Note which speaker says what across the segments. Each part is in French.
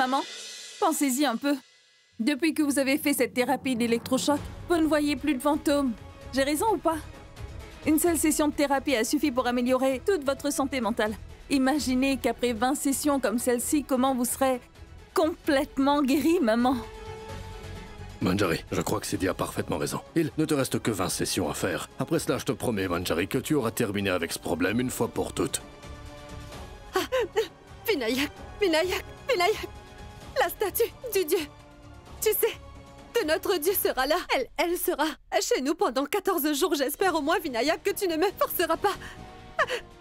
Speaker 1: Maman, pensez-y un peu. Depuis que vous avez fait cette thérapie d'électrochoc, vous ne voyez plus de fantômes. J'ai raison ou pas? Une seule session de thérapie a suffi pour améliorer toute votre santé mentale. Imaginez qu'après 20 sessions comme celle-ci, comment vous serez complètement guérie, maman.
Speaker 2: Manjari, je crois que Sidi a parfaitement raison. Il ne te reste que 20 sessions à faire. Après cela, je te promets, Manjari, que tu auras terminé avec ce problème une fois pour toutes.
Speaker 3: Vinayak, Vinayak, Vinayak, la statue du dieu. Tu sais, de notre dieu sera là. Elle sera chez nous pendant 14 jours. J'espère au moins, Vinayak, que tu ne me forceras pas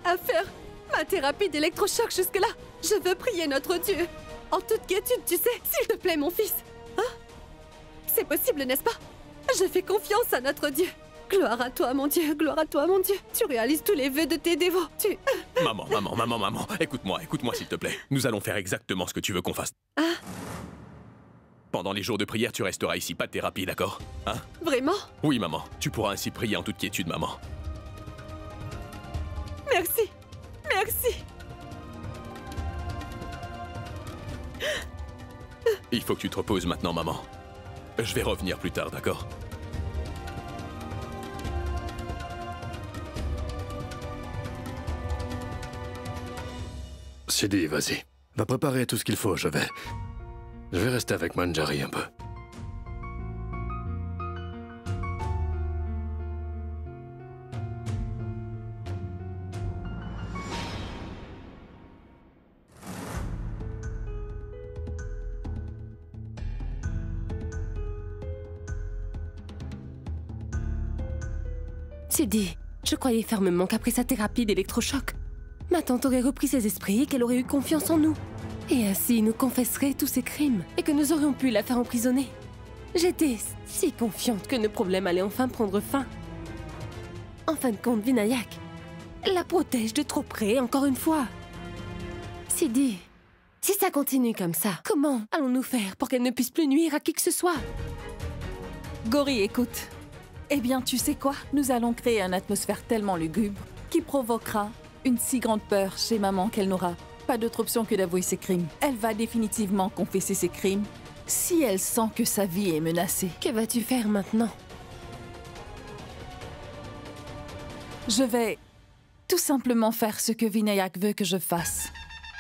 Speaker 3: à faire ma thérapie d'électrochoc jusque-là. Je veux prier notre dieu. En toute quiétude, tu sais. S'il te plaît, mon fils. Hein? C'est possible, n'est-ce pas? Je fais confiance à notre dieu. Gloire à toi, mon dieu. Gloire à toi, mon dieu. Tu réalises tous les vœux de tes dévots.
Speaker 4: Maman, écoute-moi s'il te plaît. Nous allons faire exactement ce que tu veux qu'on fasse.
Speaker 3: Ah,
Speaker 4: Pendant les jours de prière, tu resteras ici, pas de thérapie, d'accord? Hein?
Speaker 3: vraiment?
Speaker 4: Oui, maman. Tu pourras ainsi prier en toute quiétude, maman.
Speaker 3: Merci. Merci.
Speaker 4: Il faut que tu te reposes maintenant, maman. Je vais revenir plus tard, d'accord?
Speaker 2: Sidi, vas-y. Va préparer tout ce qu'il faut, je vais rester avec Manjari un peu.
Speaker 5: Sidi, je croyais fermement qu'après sa thérapie d'électrochoc, ma tante aurait repris ses esprits et qu'elle aurait eu confiance en nous. Et ainsi, nous confesserait tous ses crimes et que nous aurions pu la faire emprisonner. J'étais si confiante que nos problèmes allaient enfin prendre fin. En fin de compte, Vinayak la protège de trop près, encore une fois. Sidi, si ça continue comme ça, comment allons-nous faire pour qu'elle ne puisse plus nuire à qui que ce soit?
Speaker 1: Gori, écoute. Eh bien, tu sais quoi? Nous allons créer une atmosphère tellement lugubre qui provoquera une si grande peur chez maman qu'elle n'aura pas d'autre option que d'avouer ses crimes. Elle va définitivement confesser ses crimes si elle sent que sa vie est menacée.
Speaker 5: Que vas-tu faire maintenant?
Speaker 1: Je vais tout simplement faire ce que Vinayak veut que je fasse.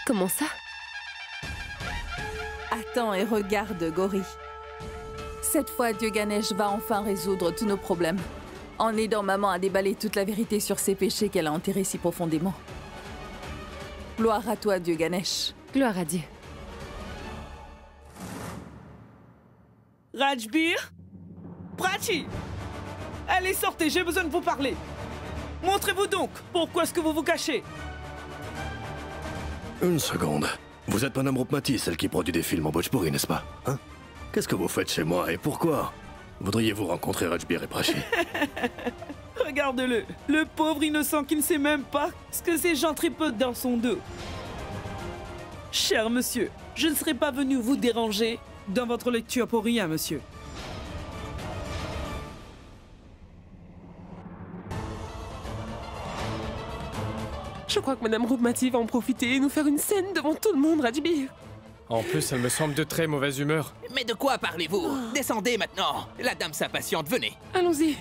Speaker 5: Comment ça?
Speaker 1: Attends et regarde, Gori. Cette fois, Dieu Ganesh va enfin résoudre tous nos problèmes en aidant maman à déballer toute la vérité sur ses péchés qu'elle a enterrés si profondément. Gloire à toi, Dieu Ganesh.
Speaker 5: Gloire à Dieu.
Speaker 6: Rajbir? Prachi? Allez, sortez, j'ai besoin de vous parler. Montrez-vous donc. Pourquoi est-ce que vous vous cachez?
Speaker 2: Une seconde. Vous êtes Madame Roopmati, celle qui produit des films en Bhojpuri, n'est-ce pas? Hein? Qu'est-ce que vous faites chez moi et pourquoi? Voudriez-vous rencontrer Rajbir et Prachi?
Speaker 6: Regarde-le, le pauvre innocent qui ne sait même pas ce que ces gens tripotent dans son dos. Cher monsieur, je ne serais pas venu vous déranger dans votre lecture pour rien, monsieur.
Speaker 5: Je crois que Madame Roopmati va en profiter et nous faire une scène devant tout le monde, Rajbir.
Speaker 7: En plus, elle me semble de très mauvaise humeur.
Speaker 8: Mais de quoi parlez-vous? Descendez maintenant. La dame s'impatiente, venez.
Speaker 5: Allons-y.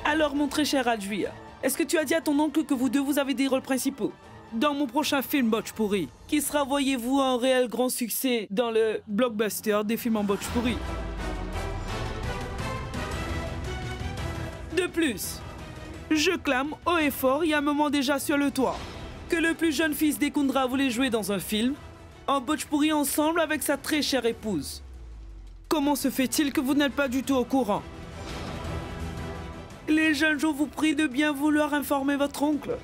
Speaker 6: Alors, mon très cher Rajbir, est-ce que tu as dit à ton oncle que vous deux, vous avez des rôles principaux dans mon prochain film Bhojpuri, qui sera, voyez-vous, un réel grand succès dans le blockbuster des films en Bhojpuri? De plus, je clame haut et fort, il y a un moment déjà sur le toit, que le plus jeune fils d'Ekundra voulait jouer dans un film en Bhojpuri ensemble avec sa très chère épouse. Comment se fait-il que vous n'êtes pas du tout au courant? Les jeunes, je vous prie de bien vouloir informer votre oncle.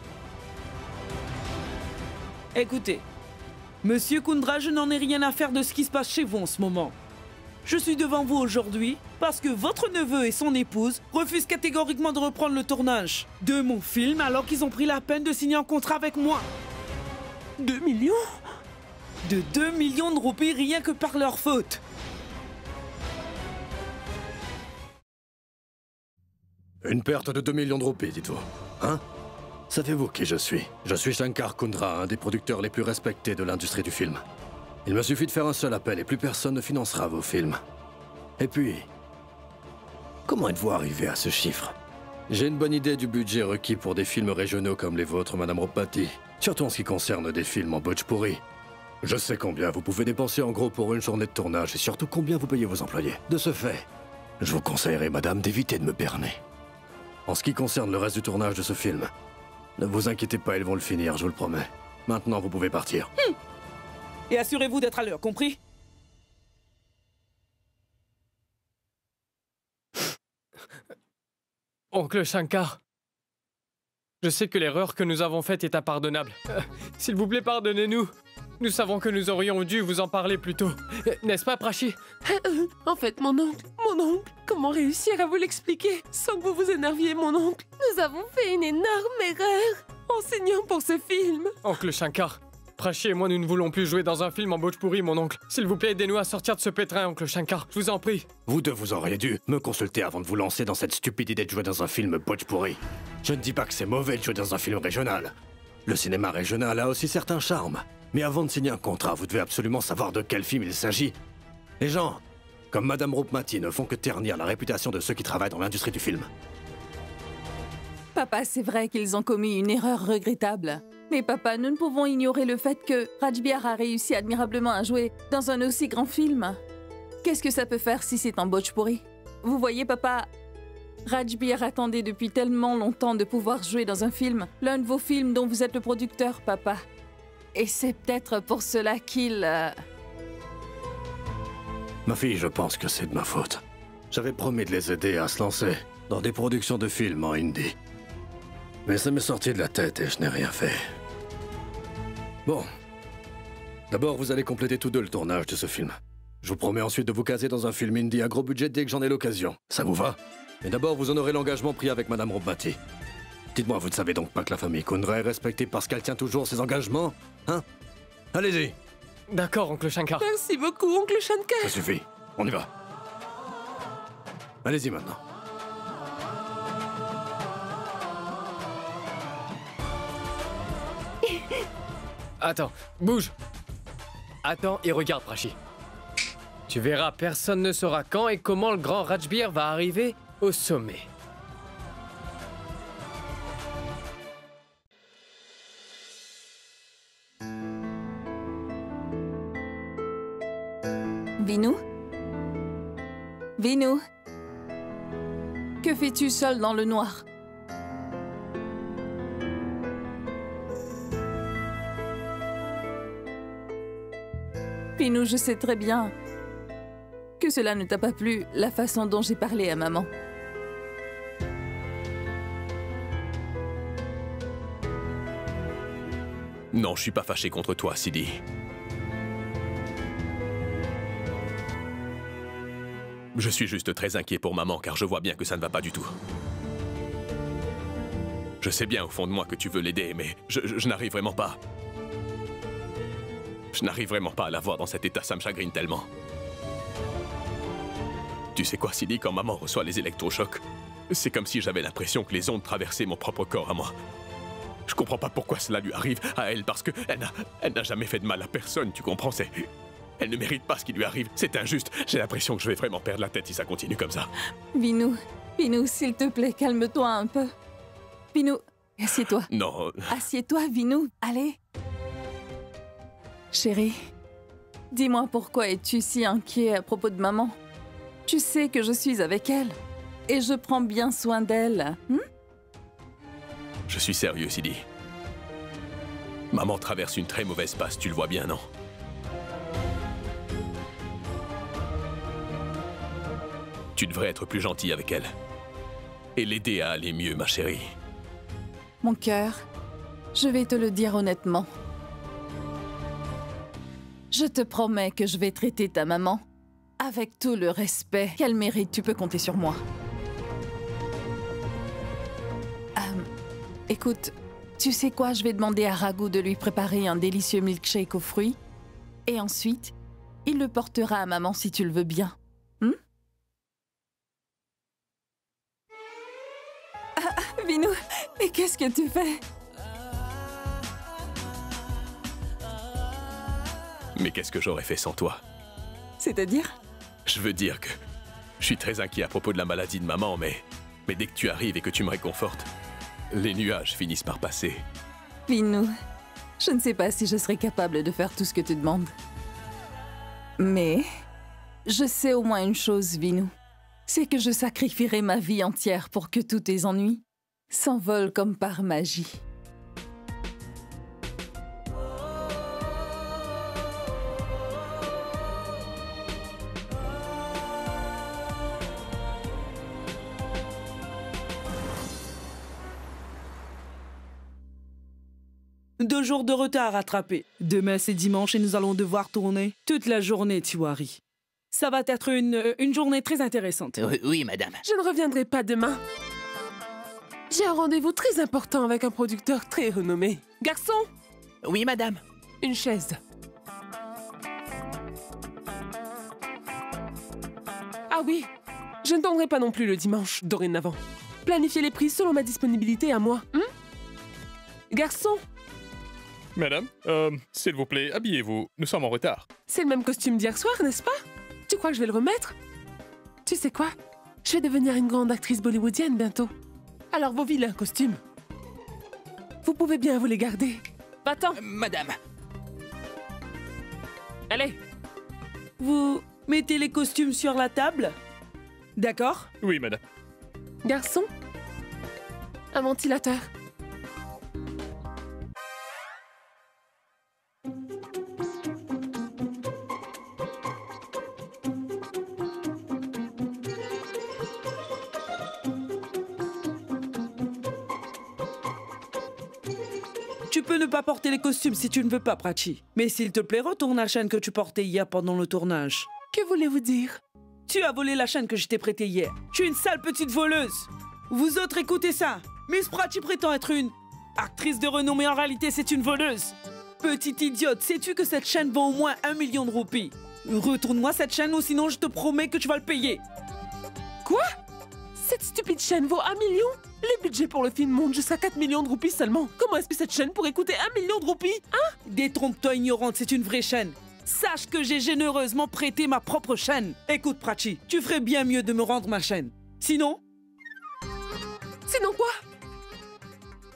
Speaker 6: Écoutez, Monsieur Kundra, je n'en ai rien à faire de ce qui se passe chez vous en ce moment. Je suis devant vous aujourd'hui parce que votre neveu et son épouse refusent catégoriquement de reprendre le tournage de mon film alors qu'ils ont pris la peine de signer un contrat avec moi.
Speaker 5: 2 millions?
Speaker 6: De 2 millions de roupies rien que par leur faute.
Speaker 2: Une perte de 2 millions de roupies, dites-vous. Hein? Savez-vous qui je suis? Je suis Shankar Kundra, un des producteurs les plus respectés de l'industrie du film. Il me suffit de faire un seul appel et plus personne ne financera vos films. Et puis, comment êtes-vous arrivé à ce chiffre? J'ai une bonne idée du budget requis pour des films régionaux comme les vôtres, Madame Ropati. Surtout en ce qui concerne des films en Bhojpuri. Je sais combien vous pouvez dépenser en gros pour une journée de tournage et surtout combien vous payez vos employés. De ce fait, je vous conseillerais, madame, d'éviter de me berner. En ce qui concerne le reste du tournage de ce film, ne vous inquiétez pas, ils vont le finir, je vous le promets. Maintenant, vous pouvez partir.
Speaker 6: Et assurez-vous d'être à l'heure, compris?
Speaker 7: Oncle Shankar, je sais que l'erreur que nous avons faite est impardonnable. S'il vous plaît, pardonnez-nous. Nous savons que nous aurions dû vous en parler plus tôt. N'est-ce pas, Prachi?
Speaker 5: En fait, mon oncle, comment réussir à vous l'expliquer sans que vous vous énerviez, mon oncle? Nous avons fait une énorme erreur en signant pour ce film.
Speaker 7: Oncle Shankar, Prachi et moi, nous ne voulons plus jouer dans un film en Bhojpuri, mon oncle. S'il vous plaît, aidez-nous à sortir de ce pétrin, Oncle Shankar. Je vous en prie.
Speaker 2: Vous deux, vous auriez dû me consulter avant de vous lancer dans cette stupide idée de jouer dans un film Bhojpuri. Je ne dis pas que c'est mauvais de jouer dans un film régional. Le cinéma régional a aussi certains charmes. Mais avant de signer un contrat, vous devez absolument savoir de quel film il s'agit. Les gens, comme Madame Ropati, ne font que ternir la réputation de ceux qui travaillent dans l'industrie du film.
Speaker 1: Papa, c'est vrai qu'ils ont commis une erreur regrettable. Mais papa, nous ne pouvons ignorer le fait que Rajbir a réussi admirablement à jouer dans un aussi grand film. Qu'est-ce que ça peut faire si c'est en Bhojpuri? Vous voyez, papa, Rajbir attendait depuis tellement longtemps de pouvoir jouer dans un film. L'un de vos films dont vous êtes le producteur, papa. Et c'est peut-être pour cela qu'il...
Speaker 2: Ma fille, je pense que c'est de ma faute. J'avais promis de les aider à se lancer dans des productions de films en hindi. Mais ça m'est sorti de la tête et je n'ai rien fait. Bon. D'abord, vous allez compléter tous deux le tournage de ce film. Je vous promets ensuite de vous caser dans un film hindi à gros budget dès que j'en ai l'occasion. Ça vous va? Mais d'abord, vous honorez l'engagement pris avec Madame Ropati. Dites-moi, vous ne savez donc pas que la famille Kundra est respectée parce qu'elle tient toujours ses engagements? Hein? Allez-y!
Speaker 7: D'accord, Oncle Shankar.
Speaker 5: Merci beaucoup, Oncle Shankar.
Speaker 2: Ça suffit. On y va. Allez-y maintenant.
Speaker 7: Attends, bouge. Attends et regarde, Prachi. Tu verras, personne ne saura quand et comment le grand Rajbir va arriver au sommet.
Speaker 1: Vinu? Vinu? Que fais-tu seul dans le noir? Vinu, je sais très bien que cela ne t'a pas plu, la façon dont j'ai parlé à maman.
Speaker 4: Non, je suis pas fâché contre toi, Sidi. Je suis juste très inquiet pour maman, car je vois bien que ça ne va pas du tout. Je sais bien au fond de moi que tu veux l'aider, mais je n'arrive vraiment pas. Je n'arrive vraiment pas à la voir dans cet état, ça me chagrine tellement. Tu sais quoi, Sidi, quand maman reçoit les électrochocs, c'est comme si j'avais l'impression que les ondes traversaient mon propre corps à moi. Je comprends pas pourquoi cela lui arrive à elle, parce qu'elle n'a jamais fait de mal à personne, tu comprends? Elle ne mérite pas ce qui lui arrive, c'est injuste. J'ai l'impression que je vais vraiment perdre la tête si ça continue comme ça.
Speaker 1: Vinu, s'il te plaît, calme-toi un peu. Vinu, assieds-toi.
Speaker 4: Non.
Speaker 1: Assieds-toi, Vinu, allez. Chérie, dis-moi pourquoi es-tu si inquiet à propos de maman? Tu sais que je suis avec elle et je prends bien soin d'elle.
Speaker 4: Je suis sérieux, Sidi. Maman traverse une très mauvaise passe, tu le vois bien, non? Tu devrais être plus gentil avec elle. Et l'aider à aller mieux, ma chérie.
Speaker 1: Mon cœur, je vais te le dire honnêtement. Je te promets que je vais traiter ta maman avec tout le respect qu'elle mérite. Tu peux compter sur moi. Écoute, tu sais quoi? Je vais demander à Raghu de lui préparer un délicieux milkshake aux fruits. Et ensuite, il le portera à maman si tu le veux bien. Vinu, mais qu'est-ce que tu fais?
Speaker 4: Mais qu'est-ce que j'aurais fait sans toi?
Speaker 1: C'est-à-dire?
Speaker 4: Je veux dire que je suis très inquiet à propos de la maladie de maman, mais dès que tu arrives et que tu me réconfortes, les nuages finissent par passer.
Speaker 1: Vinou, je ne sais pas si je serai capable de faire tout ce que tu demandes. Mais je sais au moins une chose, Vinou. C'est que je sacrifierai ma vie entière pour que tous tes ennuis s'envolent comme par magie.
Speaker 6: Deux jours de retard à rattraper. Demain, c'est dimanche et nous allons devoir tourner toute la journée, Tiwari. Ça va être une journée très intéressante.
Speaker 8: Oui, madame.
Speaker 5: Je ne reviendrai pas demain. J'ai un rendez-vous très important avec un producteur très renommé. Garçon,
Speaker 8: Oui, madame.
Speaker 5: une chaise. Ah oui, je ne tournerai pas non plus le dimanche, dorénavant. Planifiez les prix selon ma disponibilité à moi. Garçon,
Speaker 9: Madame, s'il vous plaît, habillez-vous. Nous sommes en retard.
Speaker 5: c'est le même costume d'hier soir, n'est-ce pas? Tu crois que je vais le remettre? Tu sais quoi? Je vais devenir une grande actrice bollywoodienne bientôt. Alors vos vilains costumes, vous pouvez bien vous les garder. Va-t'en.
Speaker 8: Madame.
Speaker 5: Allez.
Speaker 6: Vous mettez les costumes sur la table? D'accord?
Speaker 9: Oui, madame.
Speaker 5: Garçon, un ventilateur.
Speaker 6: Tu peux ne pas porter les costumes si tu ne veux pas, Prachi. Mais s'il te plaît, retourne la chaîne que tu portais hier pendant le tournage.
Speaker 5: Que voulez-vous dire?
Speaker 6: Tu as volé la chaîne que je t'ai prêtée hier. Tu es une sale petite voleuse. Vous autres, écoutez ça. Miss Prachi prétend être une actrice de renom, mais en réalité, c'est une voleuse. Petite idiote, sais-tu que cette chaîne vaut au moins 1 million de roupies? Retourne-moi cette chaîne ou sinon je te promets que tu vas le payer.
Speaker 5: Quoi? Cette stupide chaîne vaut 1 million? Les budgets pour le film montent jusqu'à 4 millions de roupies seulement. Comment est-ce que cette chaîne pourrait coûter 1 million de roupies? Hein?
Speaker 6: Détrompe-toi, ignorante, c'est une vraie chaîne. Sache que j'ai généreusement prêté ma propre chaîne. Écoute, Prachi, tu ferais bien mieux de me rendre ma chaîne. Sinon,
Speaker 5: Sinon quoi?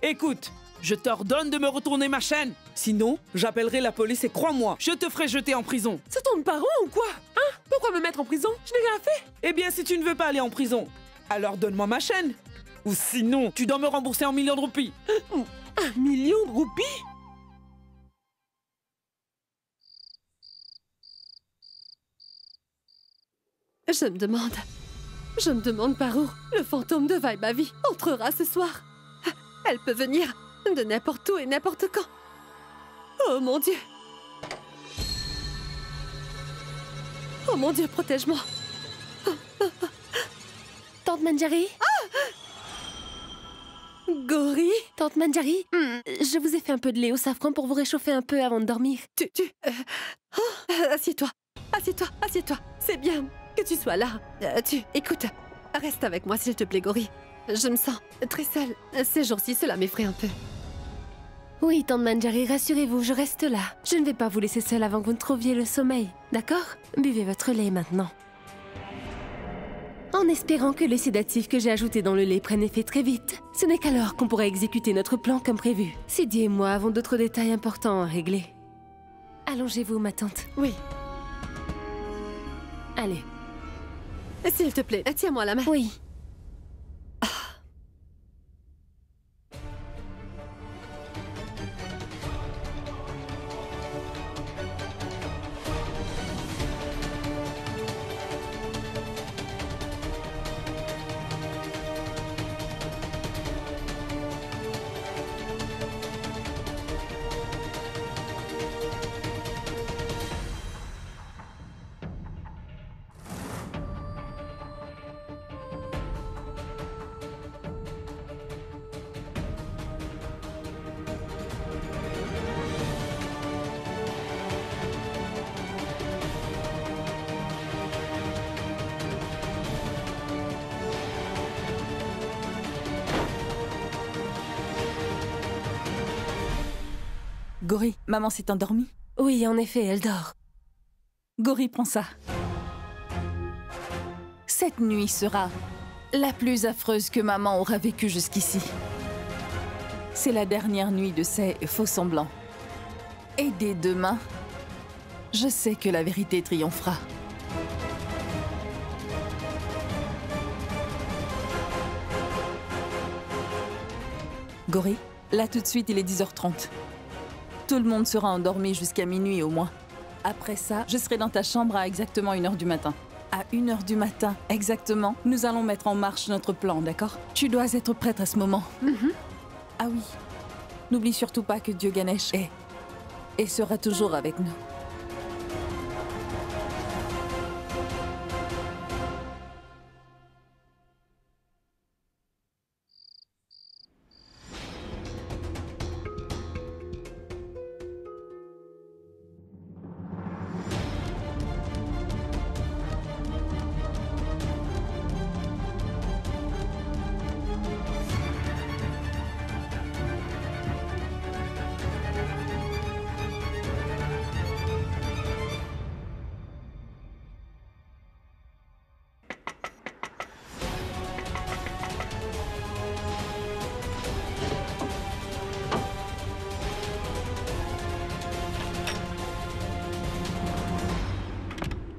Speaker 6: écoute, je t'ordonne de me retourner ma chaîne. Sinon, j'appellerai la police et crois-moi, je te ferai jeter en prison.
Speaker 5: Ça tourne pas rond ou quoi? Hein? Pourquoi me mettre en prison? Je n'ai rien fait.
Speaker 6: Eh bien, si tu ne veux pas aller en prison, alors donne-moi ma chaîne. Ou sinon, tu dois me rembourser en millions de roupies.
Speaker 5: 1 million de roupies?
Speaker 3: Je me demande par où le fantôme de Vaibhavi entrera ce soir. Elle peut venir de n'importe où et n'importe quand. Oh mon Dieu! Oh mon Dieu, protège-moi!
Speaker 5: Tante Manjari?
Speaker 3: Gori?
Speaker 5: Tante Manjari? Je vous ai fait un peu de lait au safran pour vous réchauffer un peu avant de dormir.
Speaker 3: Assieds-toi, assieds-toi, assieds-toi. C'est bien que tu sois là. Écoute, reste avec moi s'il te plaît, Gori. Je me sens très seule. Ces jours-ci, cela m'effraie un peu.
Speaker 5: Oui, Tante Manjari, rassurez-vous, je reste là. Je ne vais pas vous laisser seule avant que vous ne trouviez le sommeil. D'accord? Buvez votre lait maintenant. En espérant que les sédatifs que j'ai ajoutés dans le lait prennent effet très vite. Ce n'est qu'alors qu'on pourra exécuter notre plan comme prévu. Sidi et moi avons d'autres détails importants à régler. Allongez-vous, ma tante.
Speaker 3: Oui,
Speaker 5: Allez.
Speaker 3: s'il te plaît, tiens-moi la main.
Speaker 5: Oui.
Speaker 1: Gori, maman s'est endormie?
Speaker 5: Oui, en effet, elle dort.
Speaker 1: Gori, prends ça. Cette nuit sera la plus affreuse que maman aura vécue jusqu'ici. C'est la dernière nuit de ces faux-semblants. Et dès demain, je sais que la vérité triomphera. Gori, là tout de suite, il est 10h30. Tout le monde sera endormi jusqu'à minuit au moins. Après ça, je serai dans ta chambre à exactement 1h du matin. À 1h du matin, exactement, nous allons mettre en marche notre plan, d'accord? Tu dois être prête à ce moment. Ah oui. N'oublie surtout pas que Dieu Ganesh est et sera toujours avec nous.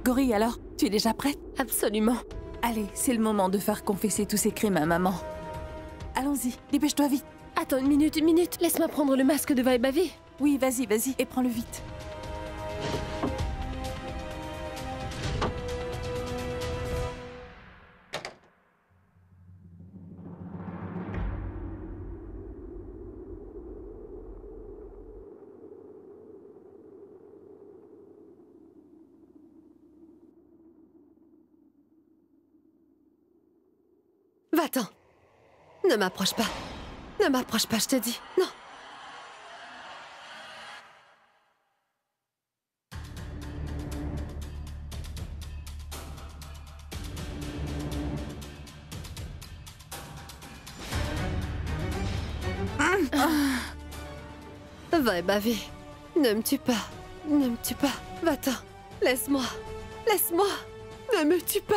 Speaker 1: Gori, alors, tu es déjà prête?
Speaker 5: Absolument.
Speaker 1: Allez, c'est le moment de faire confesser tous ces crimes à maman. Allons-y, dépêche-toi vite.
Speaker 5: Attends une minute. Laisse-moi prendre le masque de Vaibavi.
Speaker 1: Oui, vas-y, et prends-le vite.
Speaker 3: Va-t'en. Ne m'approche pas. Ne m'approche pas, je te dis. Non. Vaibavi, ne me tue pas. Ne me tue pas. Va-t'en. Laisse-moi. Laisse-moi. Ne me tue pas.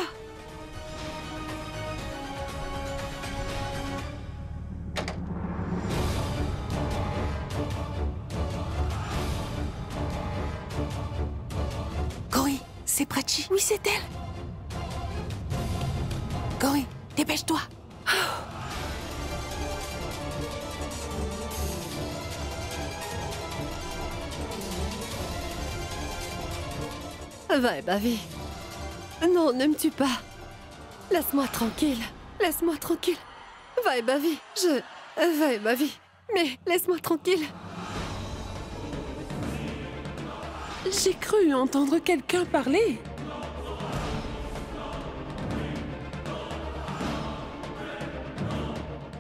Speaker 1: Gori, c'est Prachi. Oui, c'est elle. Gori, dépêche-toi.
Speaker 3: Vaibavi. Non, ne me tue pas. Laisse-moi tranquille. Laisse-moi tranquille. Vaibavi, Vaibavi. Mais laisse-moi tranquille.
Speaker 6: J'ai cru entendre quelqu'un parler.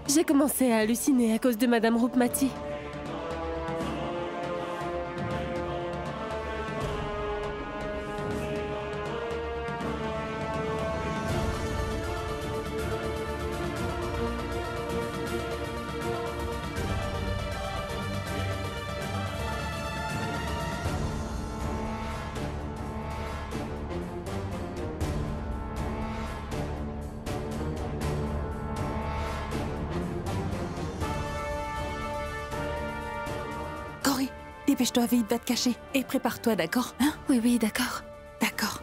Speaker 5: J'ai commencé à halluciner à cause de Madame Roupmati.
Speaker 1: Gori, dépêche-toi vite, va te cacher. Et prépare-toi, d'accord? Hein?
Speaker 5: Oui, d'accord.
Speaker 1: D'accord.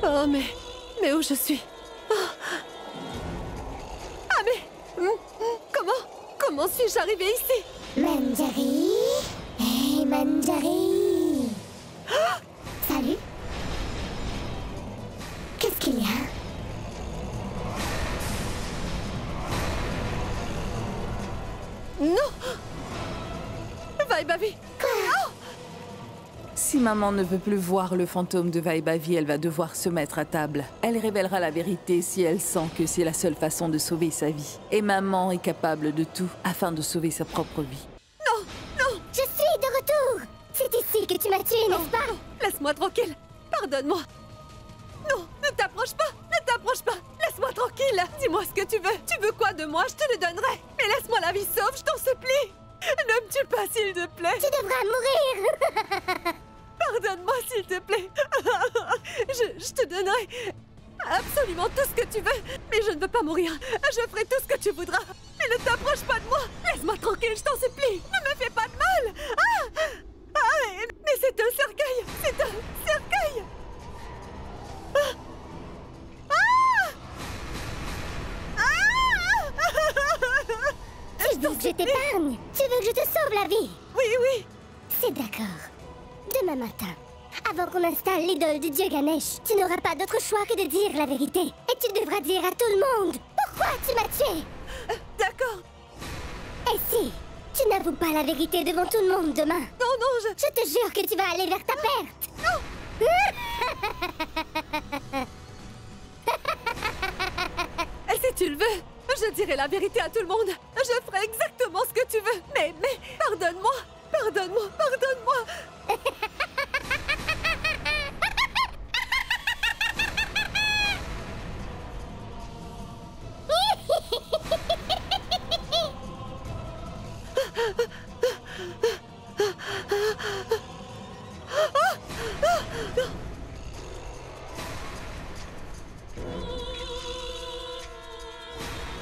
Speaker 3: Oh, mais où je suis? Ah, mais... Comment suis-je arrivée ici?
Speaker 10: Manjari. Hey, Manjari. Salut. Qu'est-ce qu'il y a?
Speaker 3: Non! Vaibavi!
Speaker 1: Si maman ne veut plus voir le fantôme de Vaibavi, elle va devoir se mettre à table. Elle révélera la vérité si elle sent que c'est la seule façon de sauver sa vie. Et maman est capable de tout afin de sauver sa propre vie.
Speaker 3: Non, non,
Speaker 10: Je suis de retour. C'est ici que tu m'as tué, n'est-ce pas?
Speaker 3: laisse-moi tranquille. Pardonne-moi. Non, ne t'approche pas, ne t'approche pas. Laisse-moi tranquille. Dis-moi ce que tu veux. Tu veux quoi de moi? Je te le donnerai. Mais laisse-moi la vie sauve, je t'en supplie. Ne me tue pas, s'il te plaît.
Speaker 10: Tu devras mourir.
Speaker 3: Pardonne-moi, s'il te plaît. Je te donnerai absolument tout ce que tu veux. Mais je ne veux pas mourir. Je ferai tout ce que tu voudras. Mais ne t'approche pas de moi. Laisse-moi tranquille, je t'en supplie. Ne me fais pas de mal. Mais c'est un cercueil. C'est un cercueil.
Speaker 10: Tu veux que je t'épargne? Tu veux que je te sauve la vie?
Speaker 3: Oui, oui.
Speaker 10: C'est d'accord. Demain matin, avant qu'on installe l'idole du dieu Ganesh, tu n'auras pas d'autre choix que de dire la vérité. Et tu devras dire à tout le monde pourquoi tu m'as tué.
Speaker 3: D'accord.
Speaker 10: Et si tu n'avoues pas la vérité devant tout le monde demain,
Speaker 3: Non, non,
Speaker 10: je te jure que tu vas aller vers ta perte.
Speaker 3: Si tu le veux, je dirai la vérité à tout le monde. Je ferai exactement ce que tu veux. Mais, pardonne-moi. Pardonne-moi, pardonne-moi.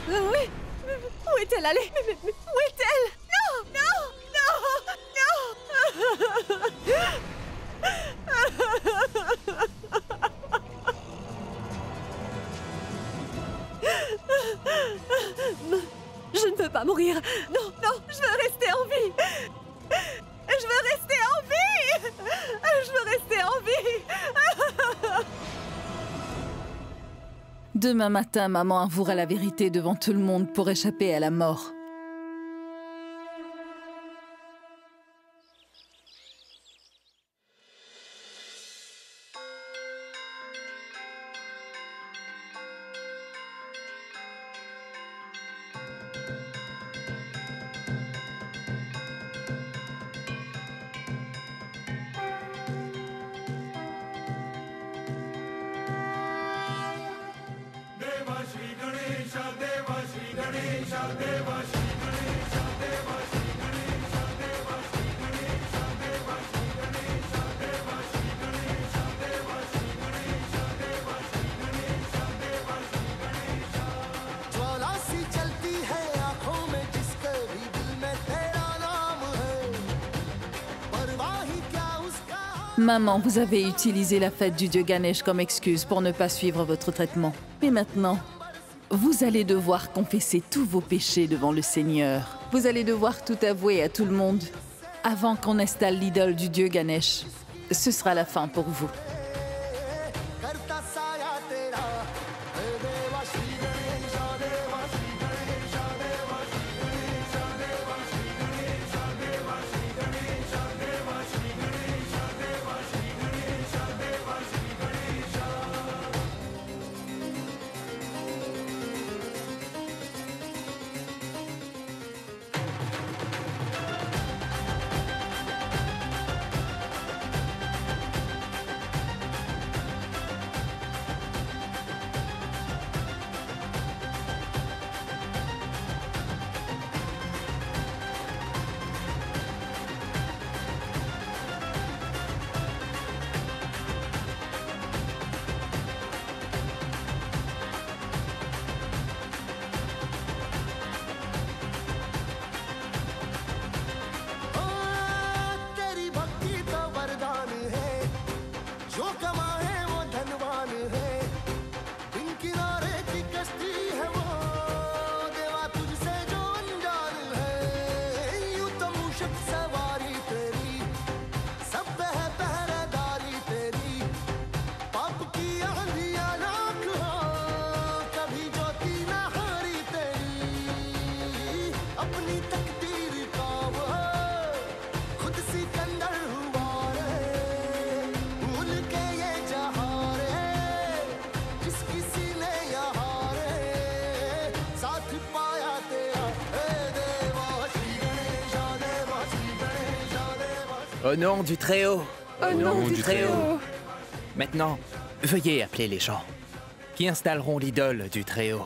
Speaker 3: Oui, où est-elle allée? Mais où est-elle? Non, non, non. Je ne veux pas mourir. Non, non, je veux rester en vie. Je veux rester en vie. Je veux rester en vie.
Speaker 1: Demain matin, maman avouera la vérité devant tout le monde pour échapper à la mort. Maman, vous avez utilisé la fête du dieu Ganesh comme excuse pour ne pas suivre votre traitement. Mais maintenant, vous allez devoir confesser tous vos péchés devant le Seigneur. Vous allez devoir tout avouer à tout le monde avant qu'on installe l'idole du dieu Ganesh. Ce sera la fin pour vous.
Speaker 8: Au nom du Très-Haut.
Speaker 3: Au nom du Très-Haut.
Speaker 8: Maintenant, veuillez appeler les gens qui installeront l'idole du Très-Haut.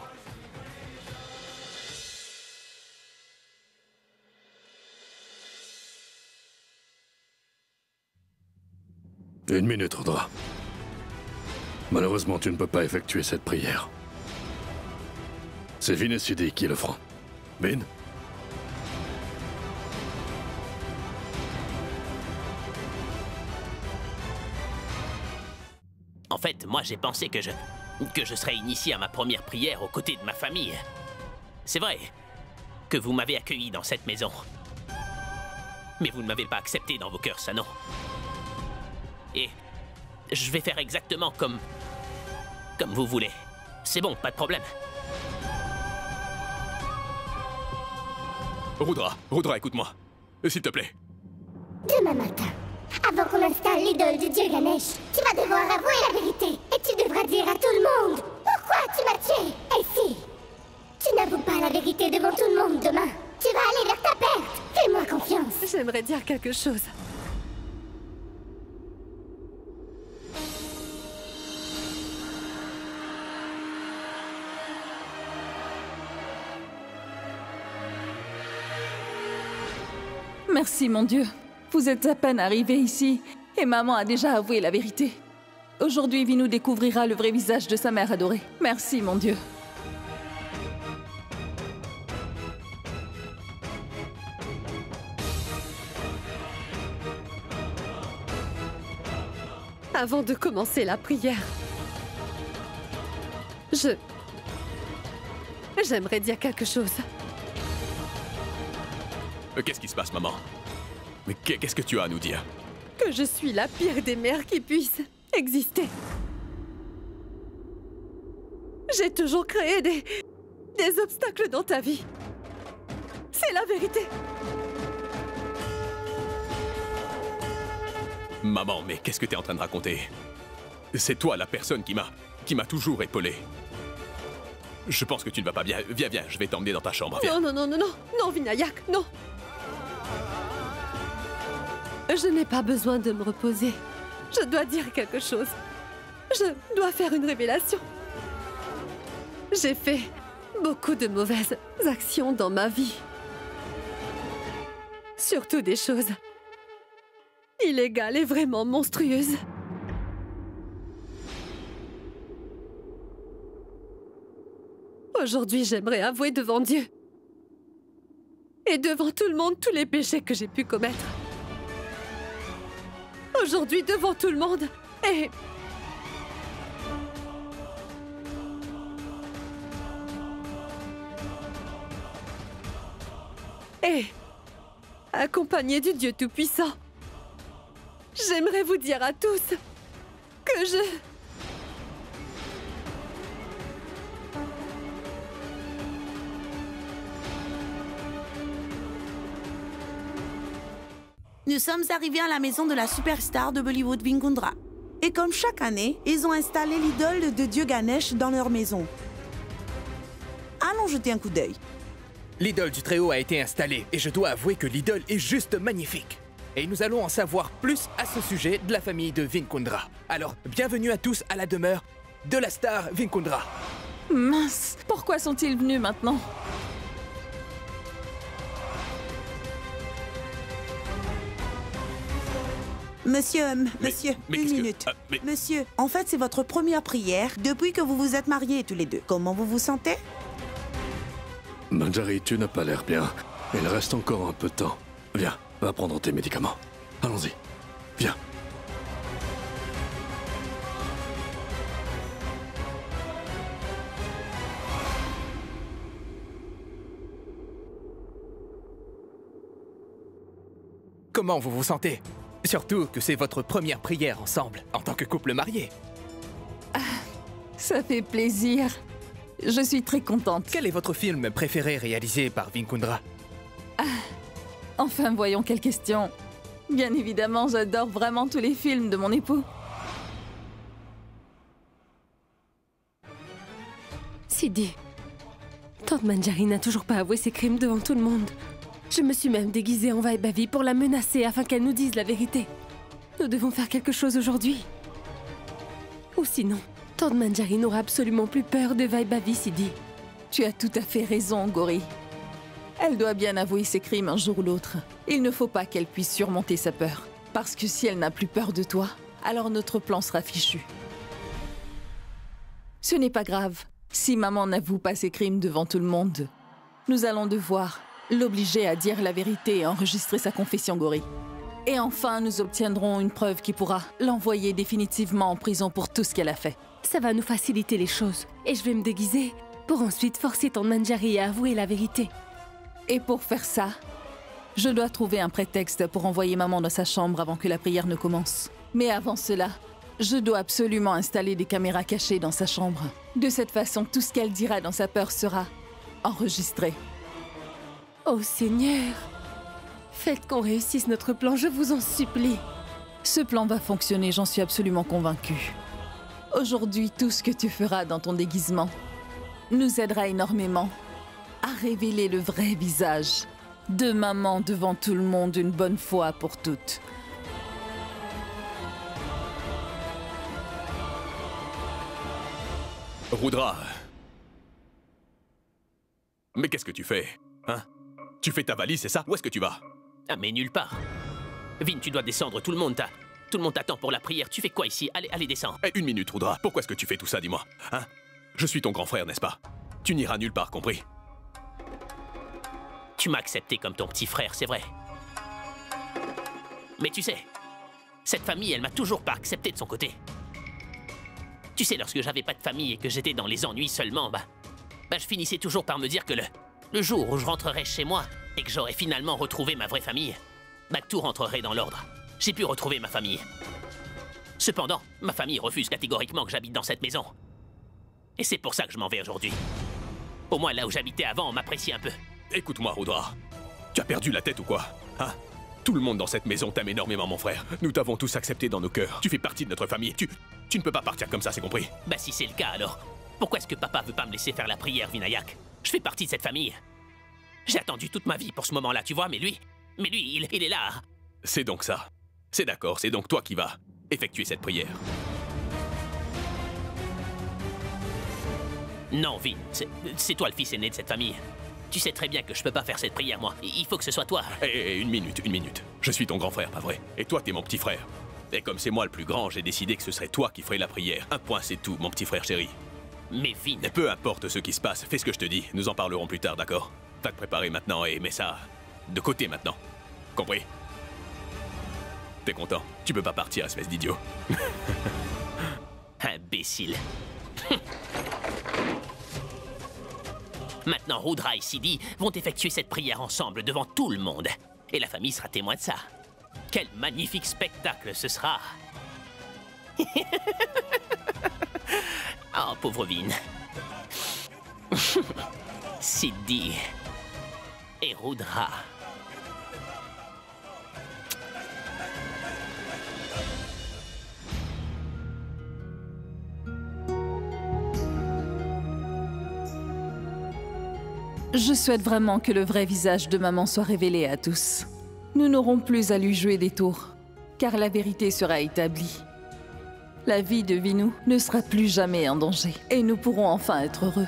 Speaker 2: Une minute, Rudra. Malheureusement, tu ne peux pas effectuer cette prière. C'est Vin et Sidi qui le feront. Vin?
Speaker 11: En fait, moi j'ai pensé que je serais initié à ma première prière aux côtés de ma famille. C'est vrai que vous m'avez accueilli dans cette maison. Mais vous ne m'avez pas accepté dans vos cœurs, ça non. Et je vais faire exactement comme vous voulez. C'est bon, pas de problème.
Speaker 4: Rudra, écoute-moi. S'il te plaît.
Speaker 10: Demain matin, avant qu'on installe l'idole du dieu Ganesh, tu vas devoir avouer la vérité. Et tu devras dire à tout le monde pourquoi tu m'as tué. Et si tu n'avoues pas la vérité devant tout le monde demain, tu vas aller vers ta perte. Fais-moi confiance.
Speaker 3: J'aimerais dire quelque chose.
Speaker 1: Merci, mon Dieu. Vous êtes à peine arrivé ici et maman a déjà avoué la vérité. Aujourd'hui, Vinu découvrira le vrai visage de sa mère adorée. Merci, mon Dieu.
Speaker 3: Avant de commencer la prière, j'aimerais dire quelque chose.
Speaker 4: Qu'est-ce qui se passe, maman? Mais qu'est-ce que tu as à nous dire?
Speaker 3: Que je suis la pire des mères qui puissent exister. J'ai toujours créé des obstacles dans ta vie. C'est la vérité.
Speaker 4: Maman, mais qu'est-ce que t'es en train de raconter? C'est toi la personne qui m'a toujours épaulé. Je pense que tu ne vas pas bien. Viens, je vais t'emmener dans ta chambre. Viens.
Speaker 3: Non, Vinayak, non. Je n'ai pas besoin de me reposer. Je dois dire quelque chose. Je dois faire une révélation. J'ai fait beaucoup de mauvaises actions dans ma vie. Surtout des choses illégales et vraiment monstrueuses. Aujourd'hui, j'aimerais avouer devant Dieu et devant tout le monde tous les péchés que j'ai pu commettre. Aujourd'hui, devant tout le monde et accompagné du Dieu Tout-Puissant, j'aimerais vous dire à tous que
Speaker 12: Nous sommes arrivés à la maison de la superstar de Bollywood, Vin Kundra. Et comme chaque année, ils ont installé l'idole de Dieu Ganesh dans leur maison. Allons jeter un coup d'œil.
Speaker 8: L'idole du Très-Haut a été installée et je dois avouer que l'idole est juste magnifique. Et nous allons en savoir plus à ce sujet de la famille de Vin Kundra. Alors, bienvenue à tous à la demeure de la star Vin Kundra.
Speaker 1: Mince, pourquoi sont-ils venus maintenant?
Speaker 12: Monsieur, une minute.
Speaker 4: Mais...
Speaker 12: Monsieur, en fait, c'est votre première prière depuis que vous vous êtes mariés tous les deux. Comment vous vous sentez?
Speaker 2: Manjari, tu n'as pas l'air bien. Il reste encore un peu de temps. Viens, va prendre tes médicaments. Allons-y. Viens.
Speaker 8: Comment vous vous sentez? Surtout que c'est votre première prière ensemble, en tant que couple marié.
Speaker 1: Ça fait plaisir. Je suis très contente.
Speaker 8: Quel est votre film préféré réalisé par Vin Kundra?
Speaker 1: Enfin, voyons quelle question. Bien évidemment, j'adore vraiment tous les films de mon époux.
Speaker 5: Sidi, Tante Manjari n'a toujours pas avoué ses crimes devant tout le monde. Je me suis même déguisée en Vaibavi pour la menacer afin qu'elle nous dise la vérité. Nous devons faire quelque chose aujourd'hui. Ou sinon, Tante Manjari n'aura absolument plus peur de Vaibavi, Sidi.
Speaker 1: Tu as tout à fait raison, Gori. Elle doit bien avouer ses crimes un jour ou l'autre. Il ne faut pas qu'elle puisse surmonter sa peur. Parce que si elle n'a plus peur de toi, alors notre plan sera fichu. Ce n'est pas grave. Si maman n'avoue pas ses crimes devant tout le monde, nous allons devoir l'obliger à dire la vérité et enregistrer sa confession, Gori. Et enfin, nous obtiendrons une preuve qui pourra l'envoyer définitivement en prison pour tout ce qu'elle a fait.
Speaker 5: Ça va nous faciliter les choses. Et je vais me déguiser pour ensuite forcer Tante Manjari à avouer la vérité.
Speaker 1: Et pour faire ça, je dois trouver un prétexte pour envoyer maman dans sa chambre avant que la prière ne commence. Mais avant cela, je dois absolument installer des caméras cachées dans sa chambre. De cette façon, tout ce qu'elle dira dans sa peur sera enregistré.
Speaker 5: Oh Seigneur, faites qu'on réussisse notre plan, je vous en supplie.
Speaker 1: Ce plan va fonctionner, j'en suis absolument convaincue. Aujourd'hui, tout ce que tu feras dans ton déguisement nous aidera énormément à révéler le vrai visage de maman devant tout le monde une bonne fois pour toutes.
Speaker 4: Rudra. Mais qu'est-ce que tu fais, hein? Tu fais ta valise, c'est ça? Où est-ce que tu vas?
Speaker 11: Ah, mais nulle part. Vin, tu dois descendre, tout le monde t'attend pour la prière. Tu fais quoi ici? Allez, descends.
Speaker 4: Une minute, Rudra. Pourquoi est-ce que tu fais tout ça, dis-moi? Hein? Je suis ton grand frère, n'est-ce pas? Tu n'iras nulle part, compris?
Speaker 11: Tu m'as accepté comme ton petit frère, c'est vrai. Mais tu sais, cette famille, elle m'a toujours pas accepté de son côté. Tu sais, lorsque j'avais pas de famille et que j'étais dans les ennuis seulement, je finissais toujours par me dire que le jour où je rentrerais chez moi et que j'aurais finalement retrouvé ma vraie famille, tout rentrerait dans l'ordre. J'ai pu retrouver ma famille. Cependant, ma famille refuse catégoriquement que j'habite dans cette maison. Et c'est pour ça que je m'en vais aujourd'hui. Au moins, là où j'habitais avant, on m'apprécie un peu.
Speaker 4: Écoute-moi, Rudra. Tu as perdu la tête ou quoi? Hein? Tout le monde dans cette maison t'aime énormément, mon frère. Nous t'avons tous accepté dans nos cœurs. Tu fais partie de notre famille. Tu ne peux pas partir comme ça, c'est compris?
Speaker 11: Si c'est le cas, alors, pourquoi est-ce que papa veut pas me laisser faire la prière, Vinayak? Je fais partie de cette famille. J'ai attendu toute ma vie pour ce moment-là, tu vois, mais lui, il est là.
Speaker 4: C'est donc ça. C'est d'accord, c'est donc toi qui vas effectuer cette prière.
Speaker 11: Non, Vin, c'est toi le fils aîné de cette famille. Tu sais très bien que je peux pas faire cette prière, moi. Il faut que ce soit toi.
Speaker 4: Une minute. Je suis ton grand frère, pas vrai? Et toi, t'es mon petit frère. Et comme c'est moi le plus grand, j'ai décidé que ce serait toi qui ferais la prière. Un point, c'est tout, mon petit frère chéri.
Speaker 11: Mais Vin...
Speaker 4: Peu importe ce qui se passe, fais ce que je te dis. Nous en parlerons plus tard, d'accord? Va te préparer maintenant et mets ça de côté maintenant. Compris? T'es content? Tu peux pas partir, espèce d'idiot.
Speaker 11: Imbécile. Maintenant, Rudra et Sidi vont effectuer cette prière ensemble devant tout le monde. Et la famille sera témoin de ça. Quel magnifique spectacle ce sera. Oh, pauvre Vin. Sidi et Rudra.
Speaker 1: Je souhaite vraiment que le vrai visage de maman soit révélé à tous. Nous n'aurons plus à lui jouer des tours, car la vérité sera établie. La vie de Vinu ne sera plus jamais en danger, et nous pourrons enfin être heureux.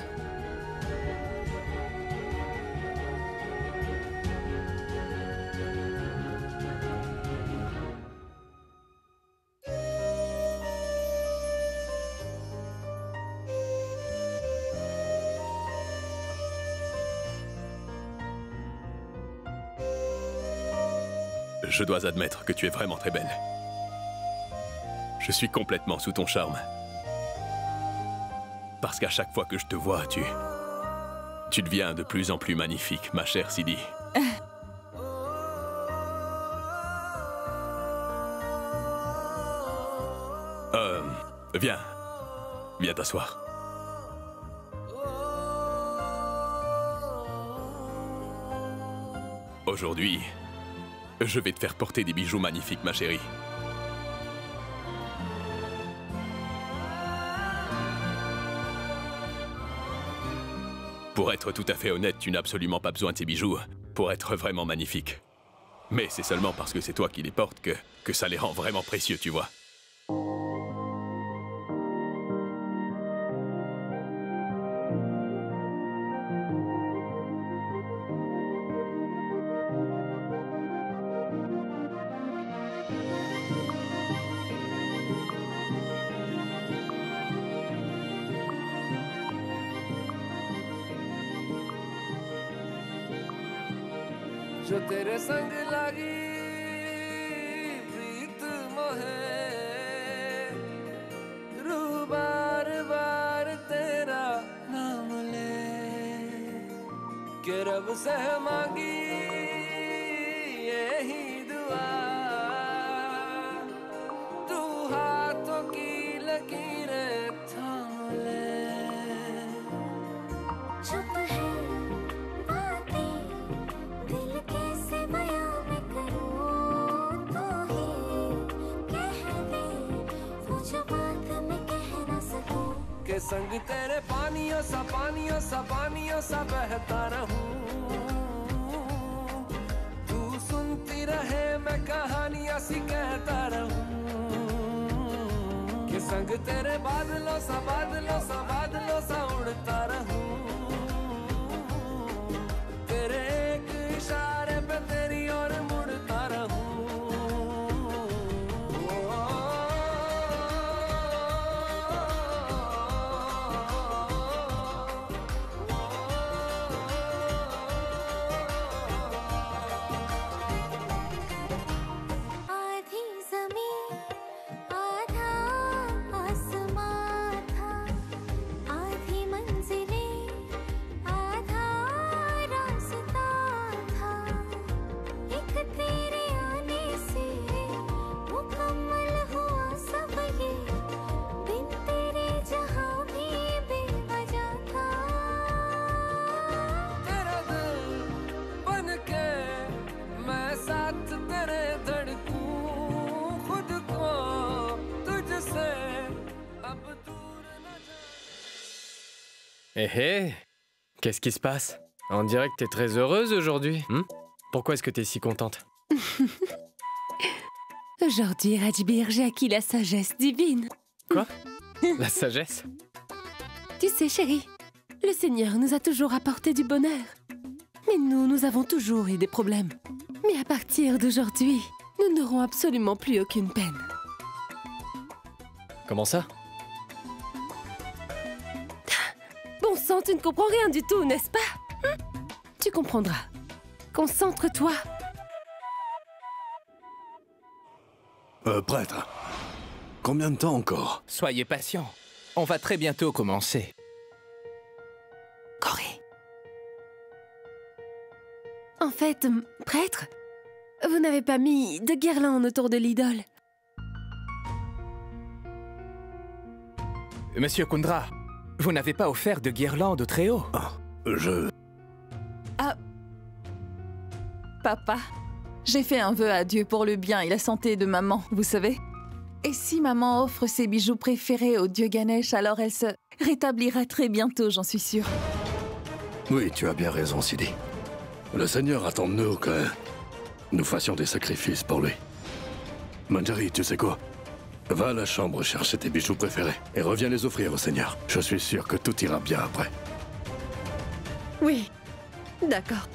Speaker 4: Je dois admettre que tu es vraiment très belle. Je suis complètement sous ton charme. Parce qu'à chaque fois que je te vois, tu deviens de plus en plus magnifique, ma chère Sidi. Viens t'asseoir. Aujourd'hui, je vais te faire porter des bijoux magnifiques, ma chérie. Pour être tout à fait honnête, tu n'as absolument pas besoin de ces bijoux pour être vraiment magnifiques. Mais c'est seulement parce que c'est toi qui les portes que ça les rend vraiment précieux, tu vois.
Speaker 13: जो तेरे संग लगी प्रीत मोहे रूह बार बार तेरा नाम ले के रब से मांगी यही दुआ तू हाथों की लकीरें थाम ले
Speaker 10: चुप है बातें दिल कैसे बयां मैं करूं तो ही कह दे वो जो बात मैं कह ना सकूं
Speaker 13: के संग तेरे पानियों सा बहता रहूं तू सुनती रहे मैं कहानियां सी कहता रहूं के संग तेरे बादलों सा उड़ता रहूं तेरे एक इशारे पे तेरी ओर मुड़ता रहूं
Speaker 10: आधी ज़मीन आधा आसमां था आधी मंजिलें आधा रास्ता था एक तेरे आने से मुकम्मल हुआ सब ये दिन तेरे जहां भी बेवजह था
Speaker 13: तेरा दिल बन के मैं साथ तेरे धड़कूं खुद को तुझसे अब दूर न जा
Speaker 7: Hé hé, qu'est-ce qui se passe? On dirait que t'es très heureuse aujourd'hui. Pourquoi est-ce que t'es si contente?
Speaker 5: Aujourd'hui, Rajbir, j'ai acquis la sagesse divine.
Speaker 7: Quoi? La sagesse?
Speaker 5: Tu sais, chérie, le Seigneur nous a toujours apporté du bonheur. Mais nous avons toujours eu des problèmes. Mais à partir d'aujourd'hui, nous n'aurons absolument plus aucune peine.
Speaker 7: Comment ça?
Speaker 5: Bon sang, tu ne comprends rien du tout, n'est-ce pas? Tu comprendras. Concentre-toi.
Speaker 2: Prêtre, combien de temps encore?
Speaker 8: Soyez patient. On va très bientôt commencer.
Speaker 5: Corée. En fait, prêtre, vous n'avez pas mis de guirlande autour de l'idole.
Speaker 8: Monsieur Kundra, vous n'avez pas offert de guirlande au Très-Haut?
Speaker 1: Papa, j'ai fait un vœu à Dieu pour le bien et la santé de maman, vous savez. Et si maman offre ses bijoux préférés au dieu Ganesh, alors elle se rétablira très bientôt, j'en suis sûre.
Speaker 2: Oui, tu as bien raison, Sidi. Le Seigneur attend de nous que nous fassions des sacrifices pour lui. Manjari, tu sais quoi? Va à la chambre chercher tes bijoux préférés et reviens les offrir au Seigneur. Je suis sûr que tout ira bien après.
Speaker 3: Oui, d'accord.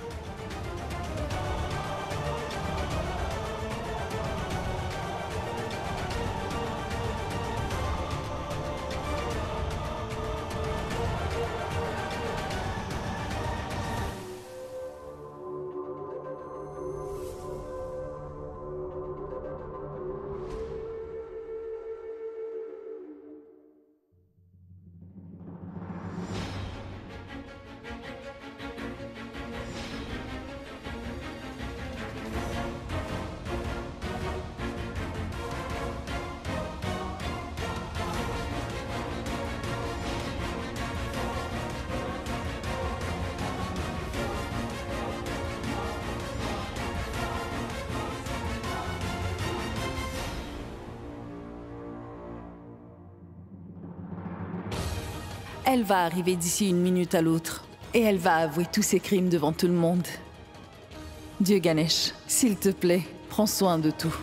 Speaker 1: Elle va arriver d'ici une minute à l'autre. Et elle va avouer tous ses crimes devant tout le monde. Dieu Ganesh, s'il te plaît, prends soin de tout.